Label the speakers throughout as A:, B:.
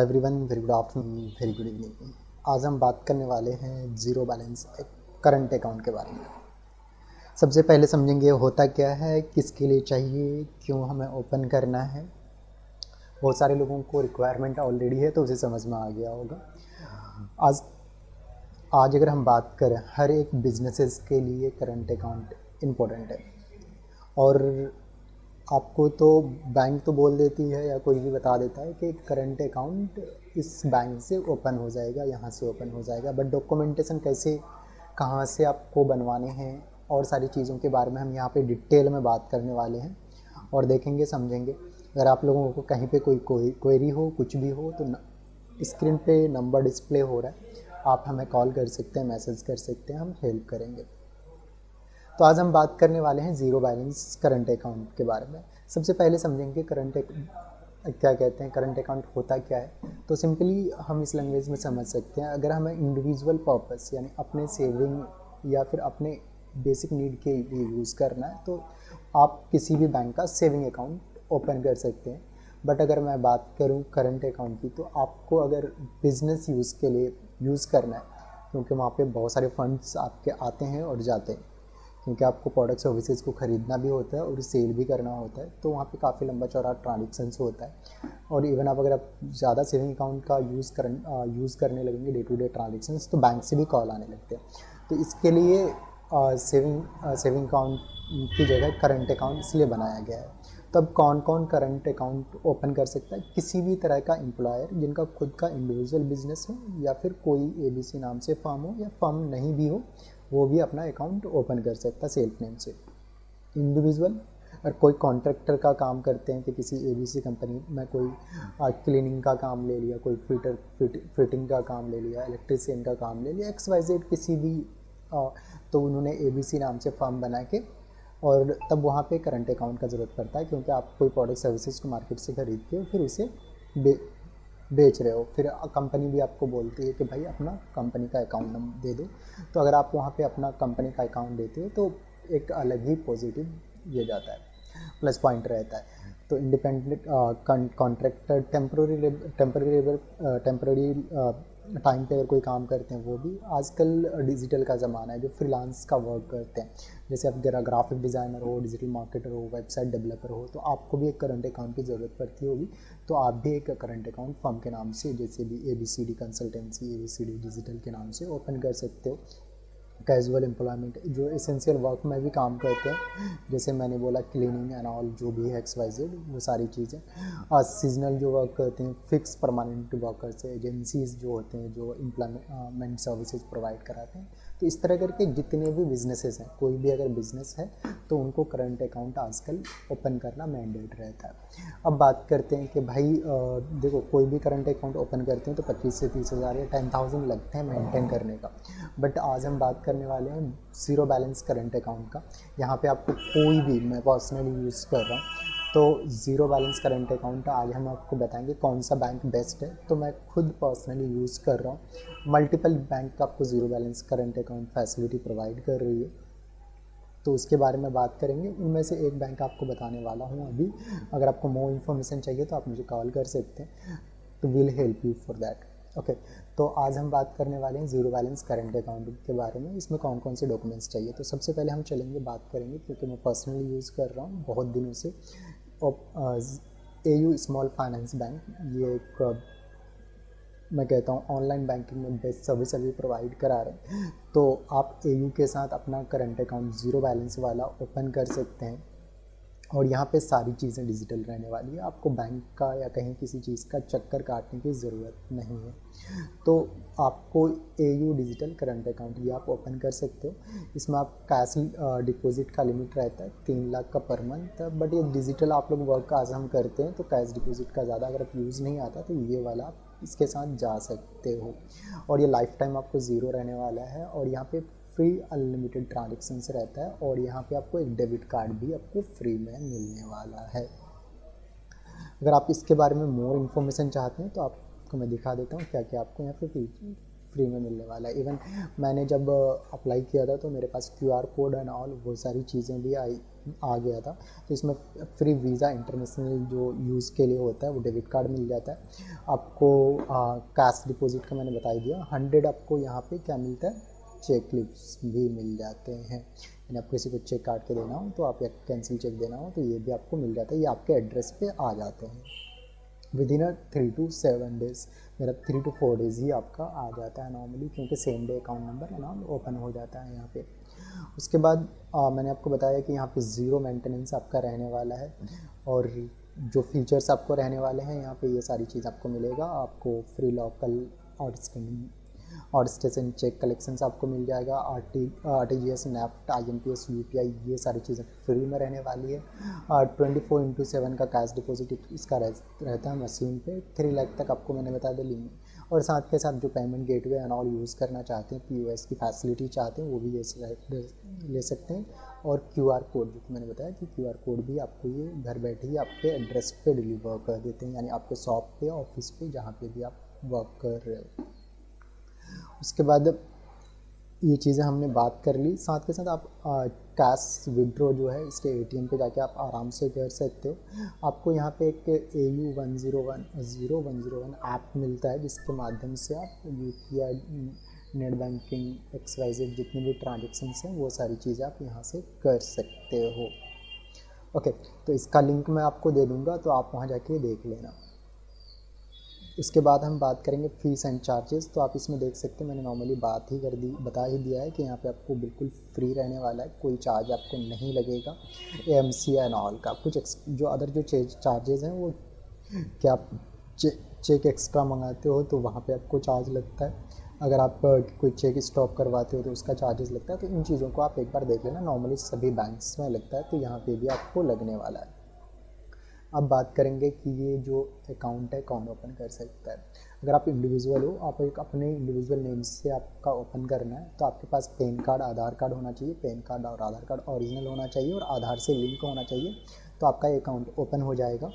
A: Everyone, very good afternoon, very good evening. आज हम बात करने वाले हैं ज़ीरो बैलेंस करंट अकाउंट के बारे में। सबसे पहले समझेंगे होता क्या है, किसके लिए चाहिए, क्यों हमें ओपन करना है। बहुत सारे लोगों को रिक्वायरमेंट ऑलरेडी है तो उसे समझ में आ गया होगा। आज आज अगर हम बात करें, हर एक बिजनेसेस के लिए करंट अकाउंट इम्पोर्टेंट है। और आपको तो बैंक तो बोल देती है या कोई भी बता देता है कि करंट अकाउंट इस बैंक से ओपन हो जाएगा, यहाँ से ओपन हो जाएगा, बट डॉक्यूमेंटेशन कैसे, कहाँ से आपको बनवाने हैं और सारी चीज़ों के बारे में हम यहाँ पे डिटेल में बात करने वाले हैं और देखेंगे, समझेंगे। अगर आप लोगों को कहीं पे कोई क्वेरी हो, कुछ भी हो, तो स्क्रीन पे नंबर डिस्प्ले हो रहा है, आप हमें कॉल कर सकते हैं, मैसेज कर सकते हैं, हम हेल्प करेंगे। तो आज हम बात करने वाले हैं ज़ीरो बैलेंस करंट अकाउंट के बारे में। सबसे पहले समझेंगे क्या कहते हैं, करंट अकाउंट होता क्या है। तो सिंपली हम इस लैंग्वेज में समझ सकते हैं, अगर हमें इंडिविजुअल पर्पस यानी अपने सेविंग या फिर अपने बेसिक नीड के लिए यूज़ करना है तो आप किसी भी बैंक का सेविंग अकाउंट ओपन कर सकते हैं। बट अगर मैं बात करूं करंट अकाउंट की, तो आपको अगर बिज़नेस यूज़ के लिए यूज़ करना है, क्योंकि वहाँ पे बहुत सारे फंड्स आपके आते हैं और जाते हैं, क्योंकि आपको प्रोडक्ट सर्विसेज को ख़रीदना भी होता है और सेल भी करना होता है, तो वहाँ पे काफ़ी लंबा चौड़ा ट्रांजेक्शन्स होता है। और इवन आप अगर आप ज़्यादा सेविंग अकाउंट का यूज़ करने लगेंगे डे टू डे ट्रांजेक्शन्स, तो बैंक से भी कॉल आने लगते हैं। तो इसके लिए सेविंग अकाउंट की जगह करंट अकाउंट इसलिए बनाया गया है। तब कौन कौन करंट अकाउंट ओपन कर सकता है? किसी भी तरह का एम्प्लॉयर जिनका खुद का इंडिविजुअल बिजनेस हो या फिर कोई ABC नाम से फर्म हो या फर्म नहीं भी हो, वो भी अपना अकाउंट ओपन कर सकता है सेल्फ नेम से। इंडिविजुअल और कोई कॉन्ट्रैक्टर का काम करते हैं कि किसी ABC कंपनी में कोई क्लीनिंग का काम ले लिया, कोई फिटिंग का काम ले लिया, इलेक्ट्रिशियन का काम ले लिया, XYZ किसी भी, तो उन्होंने ABC नाम से फर्म बना के, और तब वहाँ पे करंट अकाउंट का ज़रूरत पड़ता है, क्योंकि आप कोई प्रोडक्ट सर्विसेज को मार्केट से खरीद के फिर उसे बेच रहे हो। फिर कंपनी भी आपको बोलती है कि भाई अपना कंपनी का अकाउंट नंबर दे दो। तो अगर आप वहाँ पे अपना कंपनी का अकाउंट देते हो तो एक अलग ही पॉजिटिव ये जाता है, प्लस पॉइंट रहता है। तो इंडिपेंडेंट कॉन्ट्रैक्टर, टेम्पररी टाइम पे अगर कोई काम करते हैं, वो भी आजकल डिजिटल का ज़माना है, जो फ्रीलांस का वर्क करते हैं, जैसे आप ग्राफिक डिज़ाइनर हो, डिजिटल मार्केटर हो, वेबसाइट डेवलपर हो, तो आपको भी एक करंट अकाउंट की ज़रूरत पड़ती होगी। तो आप भी एक करंट अकाउंट फर्म के नाम से, जैसे भी ABCD कंसल्टेंसी, ABCD डिजिटल के नाम से ओपन कर सकते हो। कैजुअल एम्प्लॉयमेंट, जो एसेंशियल वर्क में भी काम करते हैं, जैसे मैंने बोला क्लीनिंग एंड ऑल, जो भी है XYZ, वो सारी चीज़ें। और सीजनल जो वर्क करते हैं, फिक्स परमानेंट वर्कर्स है, एजेंसीज जो होते हैं जो एम्प्लॉयमेंट सर्विसेज प्रोवाइड कराते हैं। तो इस तरह करके जितने भी बिजनेसेस हैं, कोई भी अगर बिजनेस है तो उनको करंट अकाउंट आजकल ओपन करना मैंडेट रहता है। अब बात करते हैं कि भाई देखो, कोई भी करंट अकाउंट ओपन करते हैं तो 25 से 30 हज़ार या 10,000 लगते हैं मेंटेन करने का। बट आज हम बात करने वाले हैं ज़ीरो बैलेंस करंट अकाउंट का। यहाँ पे आपको कोई भी, मैं पर्सनली यूज़ कर रहा हूँ, तो ज़ीरो बैलेंस करंट अकाउंट आज हम आपको बताएंगे कौन सा बैंक बेस्ट है। तो मैं खुद पर्सनली यूज़ कर रहा हूँ। मल्टीपल बैंक आपको zero balance current account facility provide कर रही है, तो उसके बारे में बात करेंगे। उनमें से एक बैंक आपको बताने वाला हूँ अभी। अगर आपको मोर इन्फॉर्मेशन चाहिए तो आप मुझे कॉल कर सकते हैं, तो will help you for that. Okay, तो आज हम बात करने वाले हैं ज़ीरो बैलेंस करंट अकाउंट के बारे में। इसमें कौन कौन से डॉक्यूमेंट्स चाहिए, तो सबसे पहले हम चलेंगे, बात करेंगे, क्योंकि मैं पर्सनली यूज़ कर रहा हूँ बहुत दिनों से। AU स्मॉल फाइनेंस बैंक, ये एक, मैं कहता हूँ ऑनलाइन बैंकिंग में बेस्ट सर्विस अभी प्रोवाइड करा रहे हैं। तो आप AU के साथ अपना करंट अकाउंट ज़ीरो बैलेंस वाला ओपन कर सकते हैं, और यहाँ पे सारी चीज़ें डिजिटल रहने वाली है। आपको बैंक का या कहीं किसी चीज़ का चक्कर काटने की ज़रूरत नहीं है। तो आपको AU डिजिटल करंट अकाउंट ये आप ओपन कर सकते हो। इसमें आप कैश डिपॉजिट का लिमिट रहता है 3 लाख का पर मंथ। बट ये डिजिटल आप लोग वर्क आज हम करते हैं, तो कैश डिपॉजिट का ज़्यादा अगर आप यूज़ नहीं आता तो ये वाला आप इसके साथ जा सकते हो। और ये लाइफ टाइम आपको ज़ीरो रहने वाला है, और यहाँ पे फ्री अनलिमिटेड ट्रांजेक्शन्स रहता है, और यहाँ पे आपको एक डेबिट कार्ड भी आपको फ्री में मिलने वाला है। अगर आप इसके बारे में मोर इन्फॉर्मेशन चाहते हैं तो आपको मैं दिखा देता हूँ क्या क्या आपको यहाँ पे फ्री में मिलने वाला है। इवन मैंने जब अप्लाई किया था तो मेरे पास QR कोड एंड ऑल वो सारी चीज़ें भी आ गया था। तो इसमें फ्री वीज़ा इंटरनेशनल जो यूज़ के लिए होता है वो डेबिट कार्ड मिल जाता है आपको। कैश डिपॉजिट का मैंने बता ही दिया। 100 आपको यहाँ पे क्या मिलता है, चेक लिप्स भी मिल जाते हैं। यानी आपको किसी को चेक काट के देना हो तो आप या कैंसिल चेक देना हो तो ये भी आपको मिल जाता है, ये आपके एड्रेस पे आ जाते हैं विद इन 3 to 7 डेज़। मेरा 3 to 4 डेज़ ही आपका आ जाता है नॉर्मली, क्योंकि सेम डे अकाउंट नंबर है ना ओपन हो जाता है यहाँ पे। उसके बाद मैंने आपको बताया कि यहाँ पे ज़ीरो मेंटेनेंस आपका रहने वाला है, और जो फीचर्स आपको रहने वाले हैं यहाँ पे ये सारी चीज़ आपको मिलेगा। आपको फ्री लोकल और स्टेशन चेक कलेक्शंस आपको मिल जाएगा। RTGS, नेफ्ट, IMPS, UPI ये सारी चीज़ें फ्री में रहने वाली है। 24/7 का कैश डिपॉजिट इसका रहता है मशीन पे। 3 लाख तक आपको मैंने बता दिया लिमिट, और साथ के साथ जो payment gateway and all use करना चाहते हैं, POS की फैसिलिटी चाहते हैं, वो भी ले सकते हैं। और QR कोड जो कि मैंने बताया कि QR कोड भी आपको ये घर बैठे ही आपके एड्रेस पे डिलीवर कर देते हैं, यानी आपके शॉप पे, ऑफिस पे, जहाँ पे भी आप वर्क कर रहे हो। उसके बाद ये चीज़ें हमने बात कर ली। साथ के साथ आप कैश विड्रॉ जो है इसके ATM पे जाके आप आराम से कर सकते हो। आपको यहाँ पे एक AU 101 ऐप मिलता है, जिसके माध्यम से आप UPI, नेट बैंकिंग, XYZ जितने भी ट्रांजेक्शन्स हैं वो सारी चीज़ें आप यहाँ से कर सकते हो। ओके, तो इसका लिंक मैं आपको दे दूँगा, तो आप वहाँ जाके देख लेना। उसके बाद हम बात करेंगे फ़ीस एंड चार्जेस। तो आप इसमें देख सकते हैं मैंने नॉर्मली बता ही दिया है कि यहाँ पे आपको बिल्कुल फ्री रहने वाला है, कोई चार्ज आपको नहीं लगेगा। AMC एंड ऑल का कुछ जो अदर जो चार्जेस हैं वो क्या आप चेक एक्स्ट्रा मंगाते हो तो वहाँ पे आपको चार्ज लगता है। अगर आप कोई चेक स्टॉप करवाते हो तो उसका चार्जेस लगता है। तो इन चीज़ों को आप एक बार देख लेना, नॉर्मली सभी बैंक्स में लगता है, तो यहाँ पे भी आपको लगने वाला है। अब बात करेंगे कि ये जो अकाउंट है कौन ओपन कर सकता है। अगर आप इंडिविजुअल हो, आप एक अपने इंडिविजुअल नेम से आपका ओपन करना है, तो आपके पास पैन कार्ड, आधार कार्ड होना चाहिए। पैन कार्ड और आधार कार्ड ओरिजिनल होना चाहिए और आधार से लिंक होना चाहिए, तो आपका अकाउंट ओपन हो जाएगा।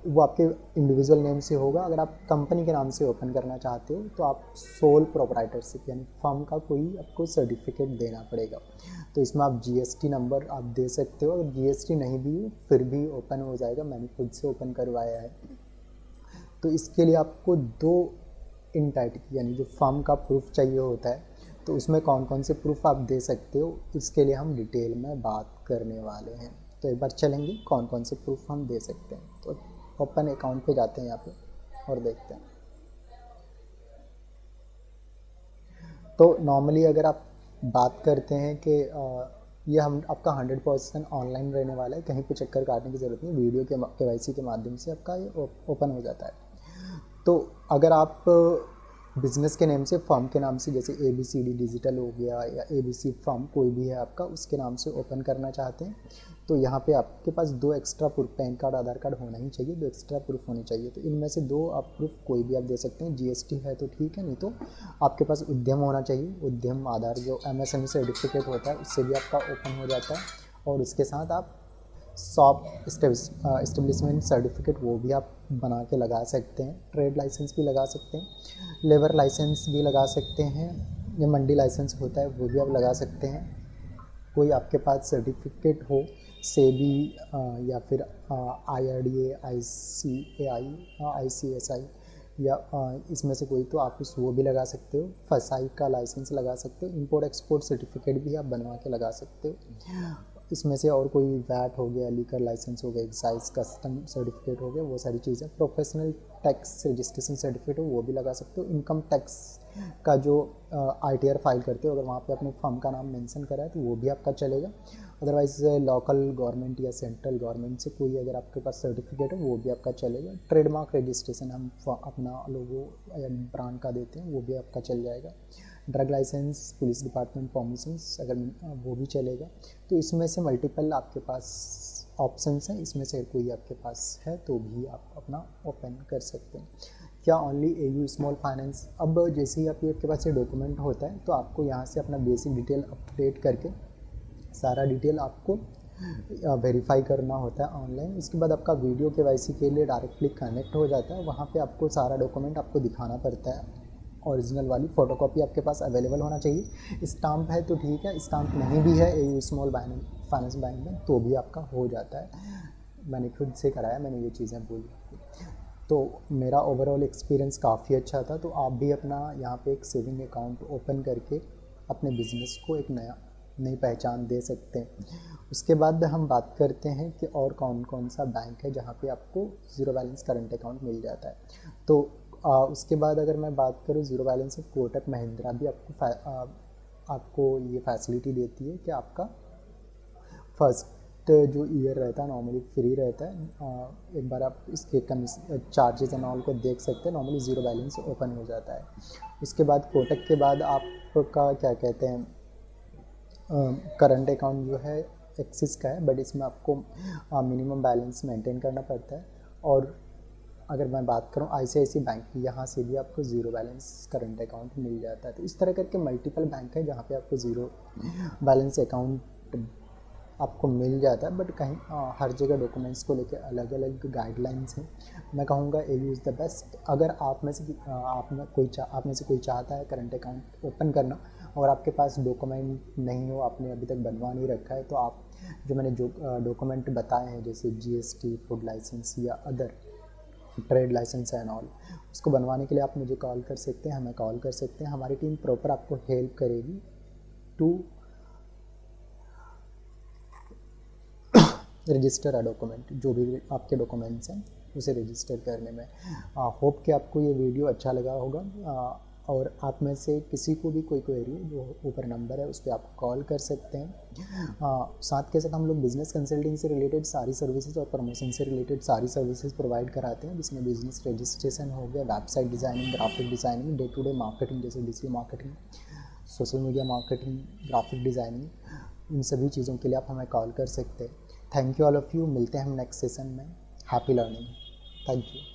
A: वो आपके इंडिविजुअल नेम से होगा। अगर आप कंपनी के नाम से ओपन करना चाहते हो तो आप सोल प्रोप्राइटरशिप यानी फर्म का कोई आपको सर्टिफिकेट देना पड़ेगा। तो इसमें आप GST नंबर आप दे सकते हो। अगर GST नहीं भी हो फिर भी ओपन हो जाएगा, मैंने खुद से ओपन करवाया है। तो इसके लिए आपको 2 एंटिटी यानी जो फर्म का प्रूफ चाहिए होता है, तो उसमें कौन कौन से प्रूफ आप दे सकते हो इसके लिए हम डिटेल में बात करने वाले हैं। तो एक बार चलेंगे कौन कौन से प्रूफ हम दे सकते हैं। तो ओपन अकाउंट पे जाते हैं यहाँ पे और देखते हैं। तो नॉर्मली अगर आप बात करते हैं कि ये हम आपका 100% ऑनलाइन रहने वाला है, कहीं पे चक्कर काटने की ज़रूरत नहीं, वीडियो के KYC के माध्यम से आपका ये ओपन हो जाता है। तो अगर आप बिज़नेस के नेम से, फर्म के नाम से, जैसे ABCD डिजिटल हो गया या ABC फर्म कोई भी है आपका, उसके नाम से ओपन करना चाहते हैं, तो यहाँ पे आपके पास 2 एक्स्ट्रा प्रूफ, पैन कार्ड, आधार कार्ड होना ही चाहिए, 2 एक्स्ट्रा प्रूफ होने चाहिए। तो इनमें से 2 आप प्रूफ कोई भी आप दे सकते हैं। GST है तो ठीक है, नहीं तो आपके पास उद्यम होना चाहिए। उद्यम आधार जो MSME सर्टिफिकेट होता है उससे भी आपका ओपन हो जाता है। और उसके साथ आप शॉप एस्टेब्लिशमेंट सर्टिफिकेट वो भी आप बना के लगा सकते हैं। ट्रेड लाइसेंस भी लगा सकते हैं, लेबर लाइसेंस भी लगा सकते हैं, या मंडी लाइसेंस होता है वो भी आप लगा सकते हैं। कोई आपके पास सर्टिफिकेट हो सेबी या फिर IRDA, ICSI या इसमें से कोई, तो आप वो भी लगा सकते हो। फसाई का लाइसेंस लगा सकते हो। इंपोर्ट एक्सपोर्ट सर्टिफिकेट भी आप बनवा के लगा सकते हो। इसमें से और कोई वैट हो गया, लीकर लाइसेंस हो गया, एक्साइज कस्टम सर्टिफिकेट हो गया, वो सारी चीज़ें। प्रोफेशनल टैक्स रजिस्ट्रेशन सर्टिफिकेट हो वो भी लगा सकते हो। इनकम टैक्स का जो ITR फाइल करते हो, अगर वहाँ पे अपने फर्म का नाम मेंशन करा है तो वो भी आपका चलेगा। अदरवाइज लोकल गवर्नमेंट या सेंट्रल गवर्नमेंट से कोई अगर आपके पास सर्टिफिकेट है वो भी आपका चलेगा। ट्रेडमार्क रजिस्ट्रेशन हम अपना लोगो या ब्रांड का देते हैं वो भी आपका चल जाएगा। Drug licence, police department permissions अगर वो भी चलेगा। तो इसमें से मल्टीपल आपके पास ऑप्शंस हैं, इसमें से कोई आपके पास है तो भी आप अपना ओपन कर सकते हैं। क्या ओनली AU स्मॉल फाइनेंस। अब जैसे ही आपके पास ये डॉक्यूमेंट होता है तो आपको यहाँ से अपना बेसिक डिटेल अपडेट करके सारा डिटेल आपको वेरीफाई करना होता है ऑनलाइन। उसके बाद आपका वीडियो KYC के लिए डायरेक्टली कनेक्ट हो जाता है। वहाँ पे आपको सारा डॉक्यूमेंट आपको दिखाना पड़ता है ओरिजिनल वाली फ़ोटोकॉपी आपके पास अवेलेबल होना चाहिए। स्टाम्प है तो ठीक है, स्टाम्प नहीं भी है AU स्मॉल फाइनेंस बैंक में तो भी आपका हो जाता है। मैंने खुद से कराया, मैंने ये चीज़ें बोली। तो मेरा ओवरऑल एक्सपीरियंस काफ़ी अच्छा था। तो आप भी अपना यहाँ पे एक सेविंग अकाउंट ओपन करके अपने बिज़नेस को एक नई पहचान दे सकते हैं। उसके बाद हम बात करते हैं कि और कौन कौन सा बैंक है जहाँ पे आपको ज़ीरो बैलेंस करंट अकाउंट मिल जाता है। तो उसके बाद अगर मैं बात करूँ ज़ीरो बैलेंस से, कोटक महिंद्रा भी आपको ये फैसिलिटी देती है कि आपका फर्स्ट जो ईयर रहता है नॉर्मली फ्री रहता है। एक बार आप इसके चार्जेस एंड ऑल को देख सकते हैं, नॉर्मली ज़ीरो बैलेंस ओपन हो जाता है। उसके बाद कोटक के बाद आपका क्या कहते हैं करंट अकाउंट जो है एक्सिस का है, बट इसमें आपको मिनिमम बैलेंस मेंटेन करना पड़ता है। और अगर मैं बात करूं ICICI बैंक की, यहाँ से भी आपको ज़ीरो बैलेंस करंट अकाउंट मिल जाता है। तो इस तरह करके मल्टीपल बैंक है जहाँ पे आपको ज़ीरो बैलेंस अकाउंट आपको मिल जाता है। बट कहीं हर जगह डॉक्यूमेंट्स को लेकर अलग अलग गाइडलाइंस हैं। मैं कहूँगा AU इज़ द बेस्ट। अगर आप में से कोई चाहता है करंट अकाउंट ओपन करना और आपके पास डॉक्यूमेंट नहीं हो, आपने अभी तक बनवा नहीं रखा है, तो आप मैंने जो डॉक्यूमेंट बताए हैं जैसे GST, फूड लाइसेंस या other trade licence and all, उसको बनवाने के लिए आप मुझे कॉल कर सकते हैं, हमें कॉल कर सकते हैं। हमारी टीम प्रॉपर आपको हेल्प करेगी टू रजिस्टर डॉक्यूमेंट। जो भी आपके डॉक्यूमेंट्स हैं उसे रजिस्टर करने में। होप कि आपको ये वीडियो अच्छा लगा होगा। और आप में से किसी को भी कोई क्वेरी है, जो ऊपर नंबर है उस पर आप कॉल कर सकते हैं। साथ के साथ हम लोग बिज़नेस कंसल्टिंग से रिलेटेड सारी सर्विसेज और प्रमोशन से रिलेटेड सारी सर्विसेज प्रोवाइड कराते हैं, जिसमें बिज़नेस रजिस्ट्रेशन हो गया, website designing, graphic designing, day to day marketing जैसे digital marketing, social media marketing, graphic designing, इन सभी चीज़ों के लिए आप हमें कॉल कर सकते हैं। Thank you all of you. मिलते हैं हम नेक्स्ट सेशन में। Happy learning. Thank you.